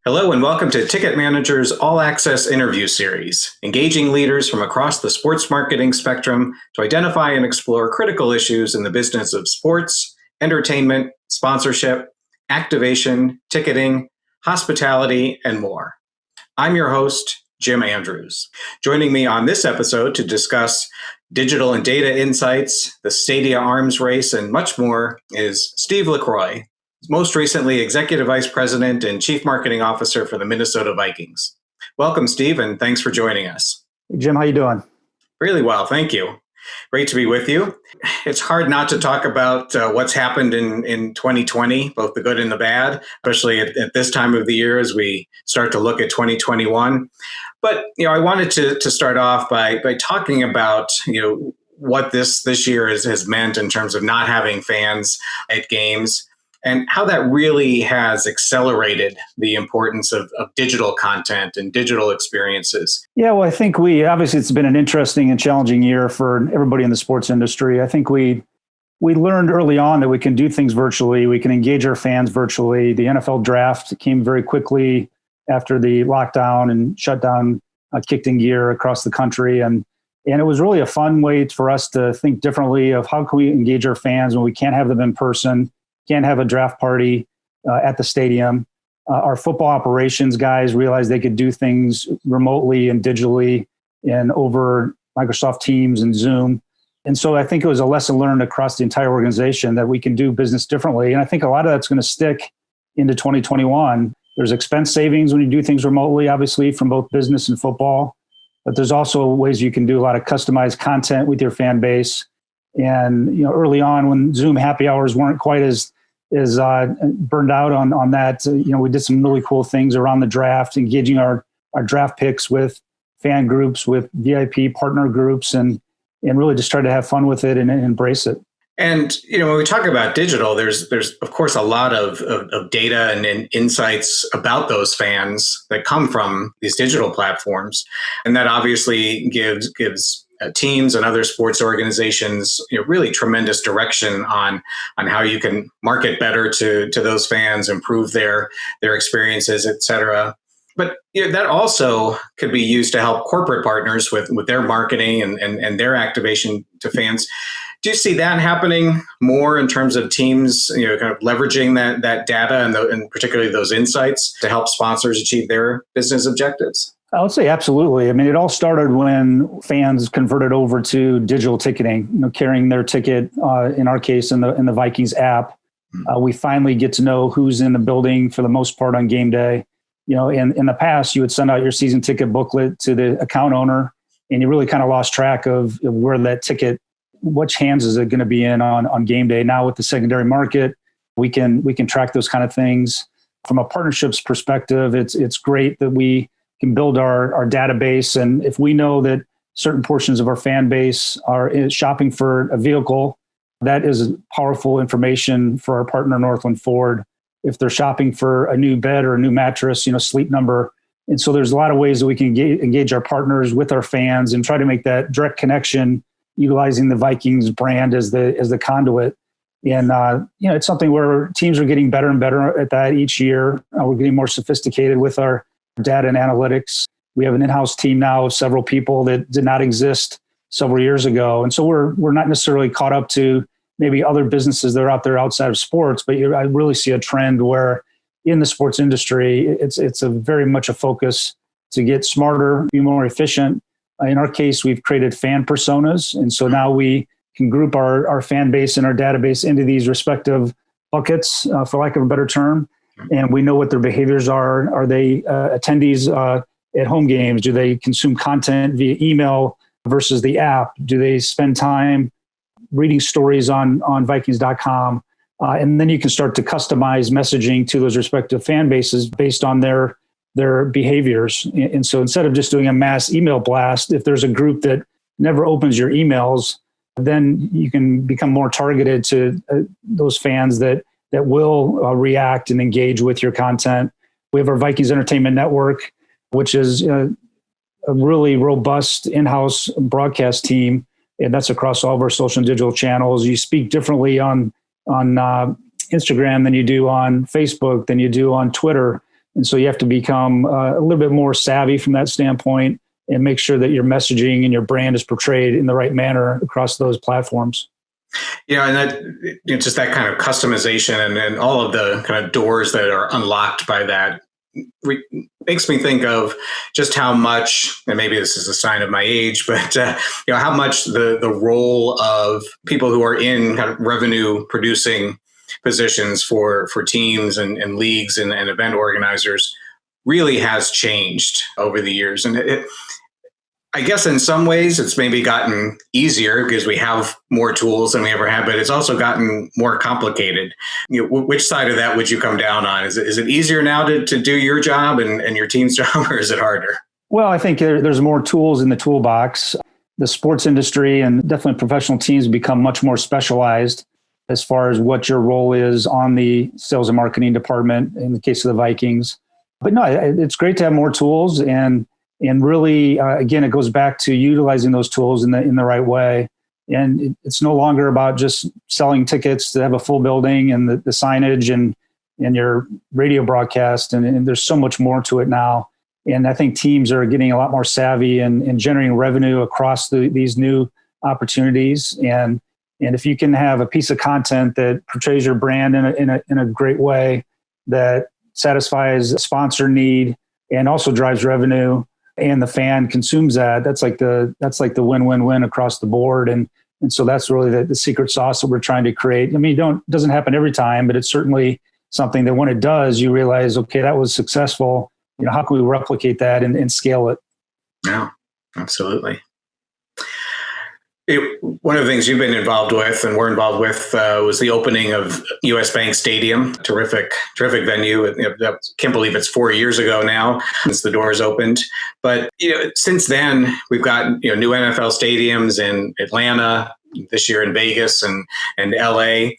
Hello and welcome to Ticket Manager's All Access interview series, engaging leaders from across the sports marketing spectrum to identify and explore critical issues in the business of sports, entertainment, sponsorship, activation, ticketing, hospitality, and more. I'm your host, Jim Andrews. Joining me on this episode to discuss digital and data insights, the Stadia arms race, and much more is Steve LaCroix, most recently Executive Vice President and Chief Marketing Officer for the Minnesota Vikings. Welcome, Steve, and thanks for joining us. Jim, how you doing? Really well, thank you. Great to be with you. It's hard not to talk about what's happened in 2020, both the good and the bad, especially at this time of the year as we start to look at 2021. But I wanted to start off by talking about what this year has meant in terms of not having fans at games, and how that really has accelerated the importance of digital content and digital experiences. Yeah, well, I think obviously it's been an interesting and challenging year for everybody in the sports industry. I think we learned early on that we can do things virtually. We can engage our fans virtually. The NFL draft came very quickly after the lockdown and shutdown kicked in gear across the country. And it was really a fun way for us to think differently of how can we engage our fans when we can't have them in person, can't have a draft party at the stadium. Our football operations guys realized they could do things remotely and digitally and over Microsoft Teams and Zoom. And so I think it was a lesson learned across the entire organization that we can do business differently. And I think a lot of that's going to stick into 2021. There's expense savings when you do things remotely, obviously, from both business and football. But there's also ways you can do a lot of customized content with your fan base. And early on, when Zoom happy hours weren't quite as burned out on that, we did some really cool things around the draft, engaging our draft picks with fan groups, with VIP partner groups, and really just try to have fun with it and embrace it. And when we talk about digital, there's of course a lot of data and insights about those fans that come from these digital platforms, and that obviously gives teams and other sports organizations really tremendous direction on how you can market better to those fans, improve their experiences, et cetera. But that also could be used to help corporate partners with their marketing and their activation to fans. Do you see that happening more in terms of teams, kind of leveraging that data and particularly those insights to help sponsors achieve their business objectives? I would say absolutely. I mean, it all started when fans converted over to digital ticketing, carrying their ticket, in our case, in the Vikings app. We finally get to know who's in the building for the most part on game day. In the past, you would send out your season ticket booklet to the account owner, and you really kind of lost track of where that ticket, which hands is it going to be in on game day. Now with the secondary market, we can track those kind of things. From a partnerships perspective, it's great that we can build our database. And if we know that certain portions of our fan base are shopping for a vehicle, that is powerful information for our partner, Northland Ford. If they're shopping for a new bed or a new mattress, Sleep Number. And so there's a lot of ways that we can engage our partners with our fans and try to make that direct connection, utilizing the Vikings brand as the conduit. And, it's something where teams are getting better and better at that each year. We're getting more sophisticated with our data and analytics. We have an in-house team now of several people that did not exist several years ago. And so we're not necessarily caught up to maybe other businesses that are out there outside of sports, but I really see a trend where in the sports industry, it's a very much a focus to get smarter, be more efficient. In our case, we've created fan personas. And so now we can group our fan base and our database into these respective buckets, for lack of a better term. And we know what their behaviors are. Are they attendees at home games? Do they consume content via email versus the app? Do they spend time reading stories on Vikings.com? And then you can start to customize messaging to those respective fan bases based on their behaviors. And so instead of just doing a mass email blast, if there's a group that never opens your emails, then you can become more targeted to those fans that will react and engage with your content. We have our Vikings Entertainment Network, which is a really robust in-house broadcast team, and that's across all of our social and digital channels. You speak differently on Instagram than you do on Facebook, than you do on Twitter. And so you have to become a little bit more savvy from that standpoint and make sure that your messaging and your brand is portrayed in the right manner across those platforms. And that just that kind of customization and all of the kind of doors that are unlocked by that makes me think of just how much, and maybe this is a sign of my age, but how much the role of people who are in kind of revenue producing positions for teams and leagues and event organizers really has changed over the years. And I guess in some ways it's maybe gotten easier because we have more tools than we ever had, but it's also gotten more complicated. Which side of that would you come down on? Is it easier now to do your job and your team's job, or is it harder? Well, I think there's more tools in the toolbox. The sports industry and definitely professional teams become much more specialized as far as what your role is on the sales and marketing department in the case of the Vikings. But no, it's great to have more tools and really, again, it goes back to utilizing those tools in the right way. And it's no longer about just selling tickets to have a full building and the signage and your radio broadcast. And there's so much more to it now. And I think teams are getting a lot more savvy and generating revenue across these new opportunities. And if you can have a piece of content that portrays your brand in a great way that satisfies a sponsor need and also drives revenue, and the fan consumes that's like the win-win-win across the board. And so that's really the secret sauce that we're trying to create. I mean, it doesn't happen every time, but it's certainly something that when it does, you realize, okay, that was successful. How can we replicate that and scale it? Yeah, absolutely. One of the things you've been involved with and we're involved with was the opening of US Bank Stadium. Terrific venue. I can't believe it's 4 years ago now since the doors opened. But since then, we've got new NFL stadiums in Atlanta, this year in Vegas and LA.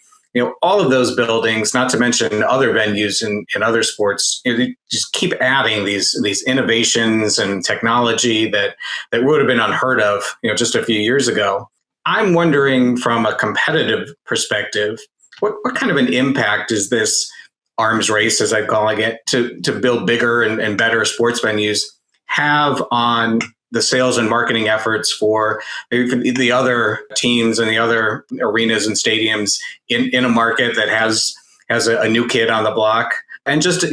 All of those buildings, not to mention other venues in other sports, they just keep adding these innovations and technology that would have been unheard of, just a few years ago. I'm wondering from a competitive perspective, what kind of an impact is this arms race, as I'm calling it, to build bigger and better sports venues have on the sales and marketing efforts for maybe the other teams and the other arenas and stadiums in a market that has a new kid on the block, and just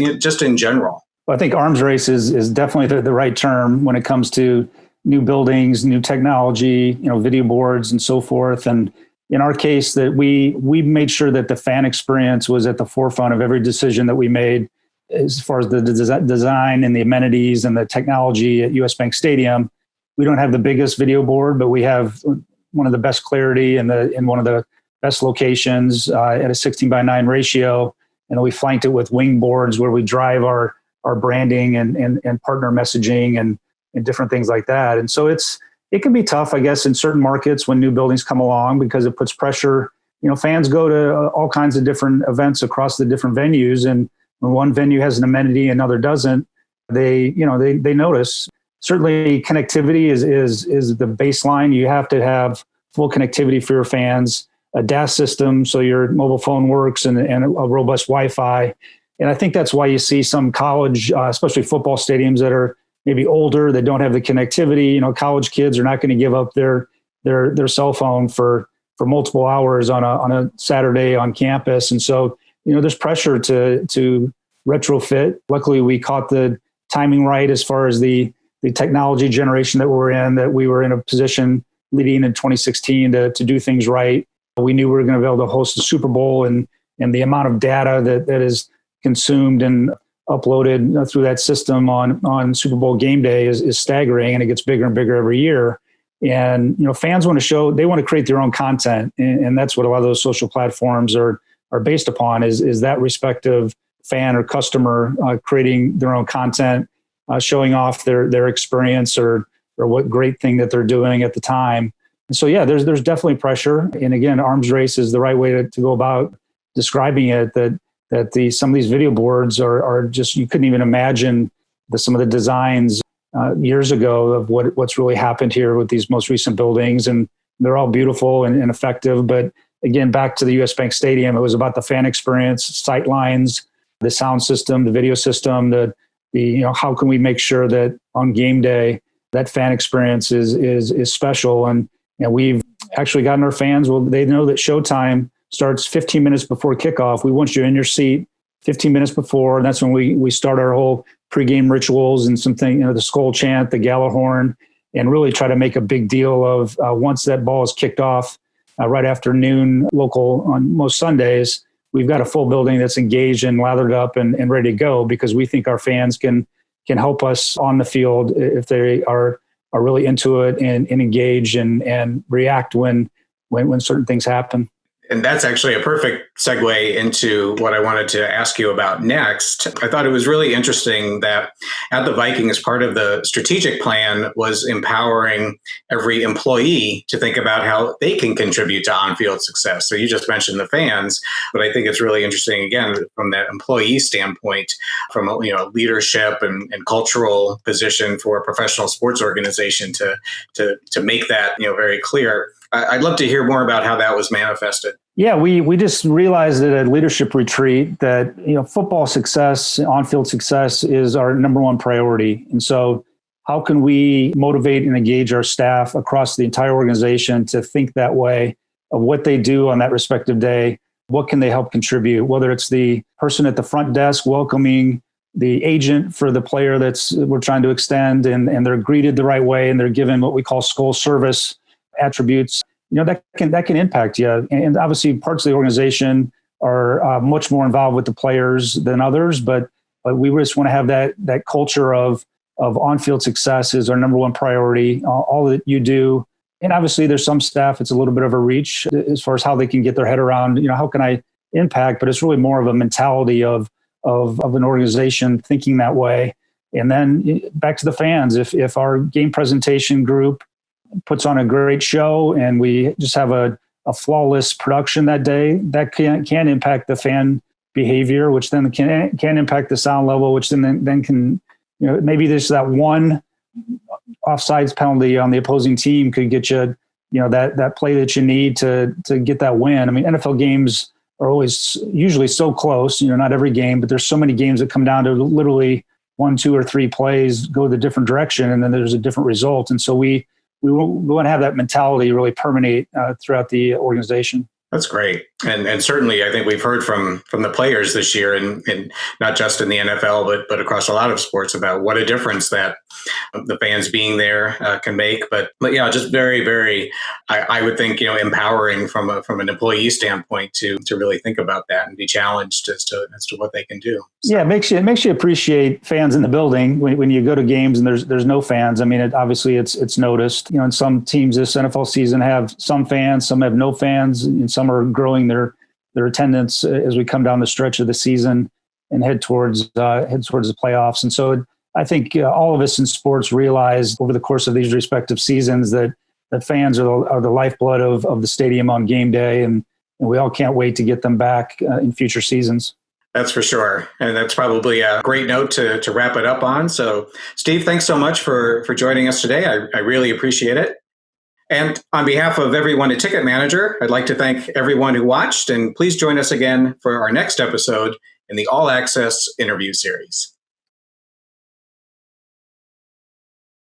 in general? Well, I think arms race is definitely the right term when it comes to new buildings, new technology, video boards and so forth. And in our case, that we made sure that the fan experience was at the forefront of every decision that we made as far as the design and the amenities and the technology at US Bank Stadium. We don't have the biggest video board, but we have one of the best clarity and in one of the best locations at a 16:9 ratio. And we flanked it with wing boards where we drive our branding and partner messaging and different things like that. And so it can be tough, I guess, in certain markets when new buildings come along because it puts pressure. Fans go to all kinds of different events across the different venues, and when one venue has an amenity, another doesn't, they notice. Certainly connectivity is the baseline. You have to have full connectivity for your fans, a DAS system so your mobile phone works, and a robust Wi-Fi. And I think that's why you see some college, especially football stadiums that are maybe older, that don't have the connectivity. College kids are not going to give up their cell phone for multiple hours on a Saturday on campus. And so, there's pressure to retrofit. Luckily, we caught the timing right as far as the technology generation that we're in, that we were in a position leading in 2016 to do things right. We knew we were going to be able to host the Super Bowl, and the amount of data that is consumed and uploaded through that system on Super Bowl game day is staggering, and it gets bigger and bigger every year. And, fans want to create their own content. And that's what a lot of those social platforms are based upon is that respective fan or customer creating their own content, showing off their experience or what great thing that they're doing at the time. And so, yeah, there's definitely pressure. And again, arms race is the right way to go about describing it, that some of these video boards are just, you couldn't even imagine some of the designs years ago of what's really happened here with these most recent buildings. And they're all beautiful and effective. But again, back to the US Bank Stadium, it was about the fan experience, sight lines, the sound system, the video system, how can we make sure that on game day that fan experience is special. And we've actually gotten our fans, well, they know that showtime starts 15 minutes before kickoff. We want you in your seat 15 minutes before. And that's when we start our whole pregame rituals and something, the skull chant, the gala horn, and really try to make a big deal of once that ball is kicked off right after noon local on most Sundays, we've got a full building that's engaged and lathered up and ready to go, because we think our fans can help us on the field if they are really into it and engage and react when certain things happen. And that's actually a perfect segue into what I wanted to ask you about next. I thought it was really interesting that at the Vikings, part of the strategic plan was empowering every employee to think about how they can contribute to on-field success. So you just mentioned the fans, but I think it's really interesting, again, from that employee standpoint, from a leadership and cultural position for a professional sports organization to make that very clear. I'd love to hear more about how that was manifested. Yeah, we just realized at a leadership retreat that football success, on-field success is our number one priority. And so how can we motivate and engage our staff across the entire organization to think that way of what they do on that respective day? What can they help contribute? Whether it's the person at the front desk welcoming the agent for the player we're trying to extend, and they're greeted the right way and they're given what we call skull service attributes, that can impact you. And obviously parts of the organization are much more involved with the players than others, but we just want to have that culture of on-field success is our number one priority. All that you do. And obviously there's some staff, it's a little bit of a reach as far as how they can get their head around, how can I impact, but it's really more of a mentality of an organization thinking that way. And then back to the fans, if our game presentation group puts on a great show and we just have a flawless production that day, that can impact the fan behavior, which then can impact the sound level, which then can, maybe there's that one offsides penalty on the opposing team could get you, that play that you need to get that win. I mean, NFL games are always usually so close, not every game, but there's so many games that come down to literally 1, 2, or 3 plays go the different direction, and then there's a different result. And so we want to have that mentality really permeate throughout the organization. That's great. And certainly I think we've heard from the players this year, and not just in the NFL, but across a lot of sports, about what a difference that the fans being there can make. But yeah, just very, very, I would think, empowering from an employee standpoint to really think about that and be challenged as to what they can do. So. Yeah, it makes you appreciate fans in the building when you go to games and there's no fans. I mean, obviously it's noticed. And some teams this NFL season have some fans, some have no fans, and some are growing their attendance as we come down the stretch of the season and head towards the playoffs. And so I think all of us in sports realize over the course of these respective seasons that fans are the lifeblood of the stadium on game day, and we all can't wait to get them back in future seasons. That's for sure. And that's probably a great note to wrap it up on. So Steve, thanks so much for joining us today. I really appreciate it. And on behalf of everyone at Ticket Manager, I'd like to thank everyone who watched, and please join us again for our next episode in the All Access interview series.